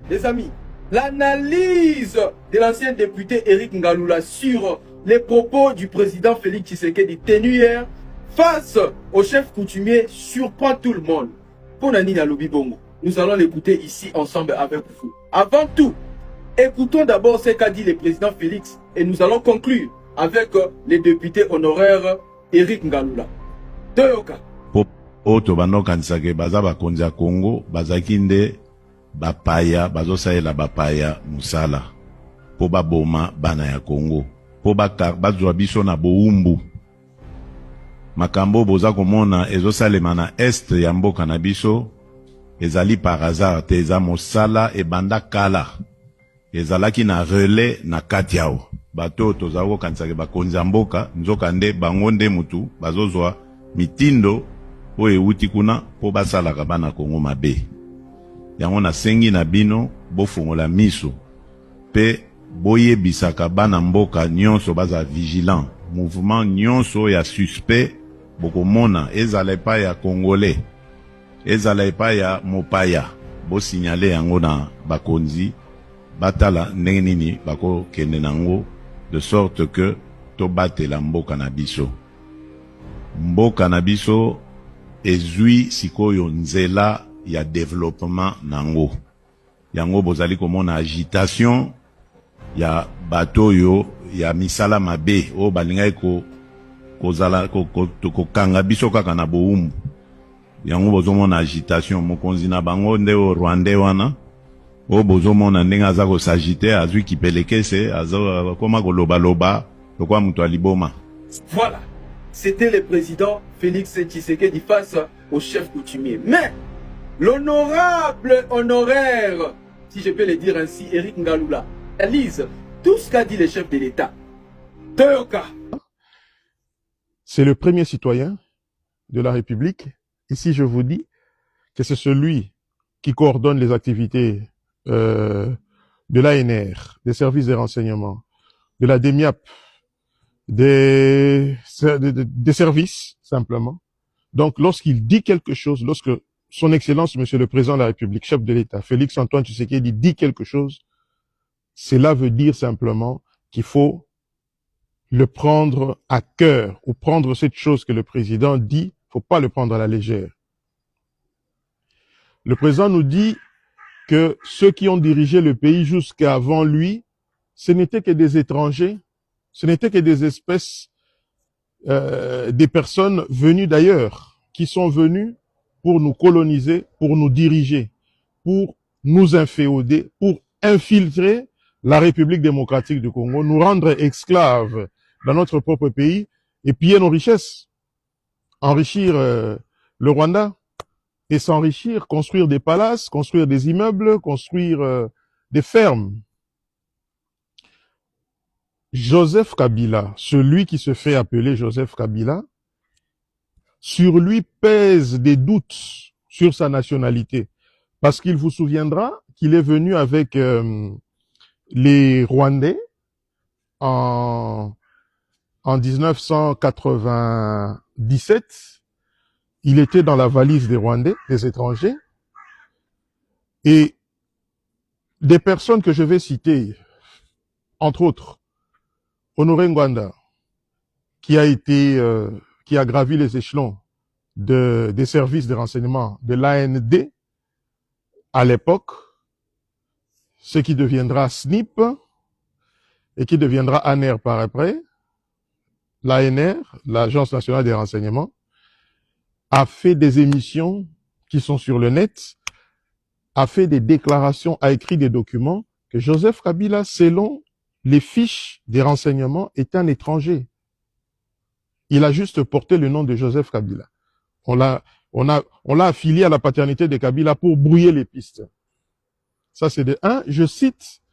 Les amis, l'analyse de l'ancien député Eric Ngaloula sur les propos du président Félix Tshisekedi tenus hier face au chef coutumier surprend tout le monde. Pour Nani Nalobi Bongo, nous allons l'écouter ici ensemble avec vous. Avant tout, écoutons d'abord ce qu'a dit le président Félix et nous allons conclure avec les députés honoraires Eric Ngaloula. Toyoka. Oto banokanisake baza bakonzi ya Congo bazaki nde bapaya bazosalela bapaya musala po baboma bana ya Congo po bazwa biso na boumbu. Makambo boza komona ezosalema na este ya mboka na biso ezali par hasard te, eza mosala ebanda kala ezalaki na relais na kati yao. Bato tozala kokanisaka bakonzi ya mboka nzoka nde bango nde mutu bazozwa mitindo po euti kuna po basalaka bana Congo mabe. Yango nasengi na bino bofungola miso pe boyebisaka bana mboka nyonso baza vigilant. Mouvement nyonso ya suspect bokomona ezala epai ya Congolais, ezala epai ya mopaya, bo signale yango na bakonzi batala ndenge nini bako kende nango, de sorte que to batela mboka na biso. Mboka na biso ezui sikoyo nzela ya développement nango. Yango bozali komona agitation ya bato yo ya misala mabe o balingai kozala kanga biso kaka na boumbu. Yango bozomona agitation mokonzi na bango nde o Rwandais wana o bozomona ndenge aza ko s'agiter azwi kipelekese aza koma koloba loba lokwa mutu aliboma. Voilà, c'était le président Félix Tshisekedi face au chef coutumier. Mais l'honorable honoraire, si je peux le dire ainsi, Eric Ngaloula, analyse tout ce qu'a dit le chef de l'État. Toyoka. C'est le premier citoyen de la République. Ici, je vous dis que c'est celui qui coordonne les activités de l'ANR, des services de renseignement, de la DEMIAP, des services, simplement. Donc, lorsqu'il dit quelque chose, lorsque son Excellence, Monsieur le Président de la République, chef de l'État, Félix Antoine Tshisekedi dit quelque chose, cela veut dire simplement qu'il faut le prendre à cœur, ou prendre cette chose que le président dit, faut pas le prendre à la légère. Le président nous dit que ceux qui ont dirigé le pays jusqu'avant lui, ce n'étaient que des étrangers, ce n'étaient que des espèces, des personnes venues d'ailleurs, qui sont venues pour nous coloniser, pour nous diriger, pour nous inféoder, pour infiltrer la République démocratique du Congo, nous rendre esclaves dans notre propre pays et piller nos richesses, enrichir le Rwanda et s'enrichir, construire des palaces, construire des immeubles, construire des fermes. Joseph Kabila, celui qui se fait appeler Joseph Kabila, sur lui pèsent des doutes sur sa nationalité, parce qu'il vous souviendra qu'il est venu avec les Rwandais en 1997. Il était dans la valise des Rwandais, des étrangers, et des personnes que je vais citer, entre autres, Honoré Ngwanda, qui a gravi les échelons des services de renseignement de l'AND à l'époque, ce qui deviendra SNIP et qui deviendra ANR par après. L'ANR, l'Agence nationale des renseignements, a fait des émissions qui sont sur le net, a fait des déclarations, a écrit des documents que Joseph Kabila, selon les fiches des renseignements, est un étranger. Il a juste porté le nom de Joseph Kabila. On l'a affilié à la paternité de Kabila pour brouiller les pistes. Ça, c'est de un. Je cite,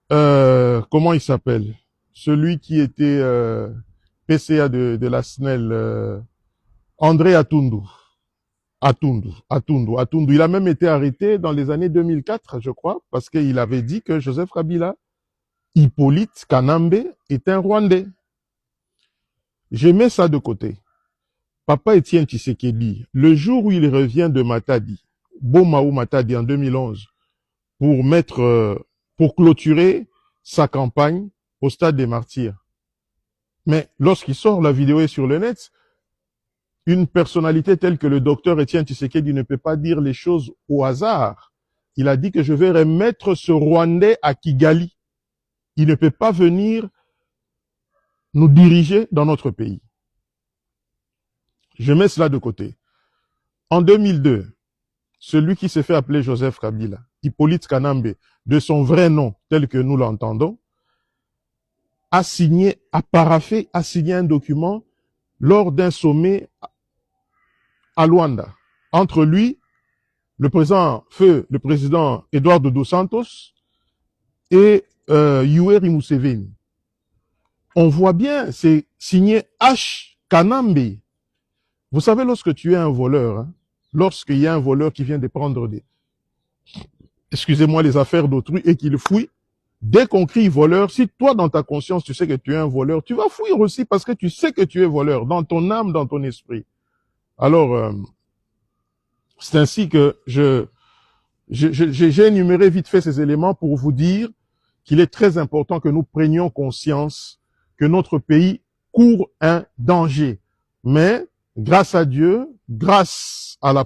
comment il s'appelle? Celui qui était PCA de la SNEL, André Atundu. Atundu. Il a même été arrêté dans les années 2004, je crois, parce qu'il avait dit que Joseph Kabila, Hippolyte Kanambe, est un Rwandais. Je mets ça de côté. Papa Étienne Tshisekedi, le jour où il revient de Matadi, Bomaou Matadi en 2011, pour clôturer sa campagne au stade des Martyrs. Mais lorsqu'il sort, la vidéo est sur le net, une personnalité telle que le docteur Étienne Tshisekedi ne peut pas dire les choses au hasard. Il a dit que je vais remettre ce Rwandais à Kigali. Il ne peut pas venir nous diriger dans notre pays. Je mets cela de côté. En 2002, celui qui s'est fait appeler Joseph Kabila, Hippolyte Kanambe, de son vrai nom, tel que nous l'entendons, a signé un document lors d'un sommet à Luanda, entre lui, le président Eduardo dos Santos et Yoweri Museveni. On voit bien, c'est signé H. Kanambe. Vous savez, lorsque tu es un voleur, hein, lorsqu'il y a un voleur qui vient de prendre les affaires d'autrui et qu'il fouille, dès qu'on crie voleur, si toi dans ta conscience tu sais que tu es un voleur, tu vas fouiller aussi parce que tu sais que tu es voleur, dans ton âme, dans ton esprit. Alors, c'est ainsi que j'ai énuméré vite fait ces éléments pour vous dire qu'il est très important que nous prenions conscience que notre pays court un danger. Mais, grâce à Dieu, grâce à la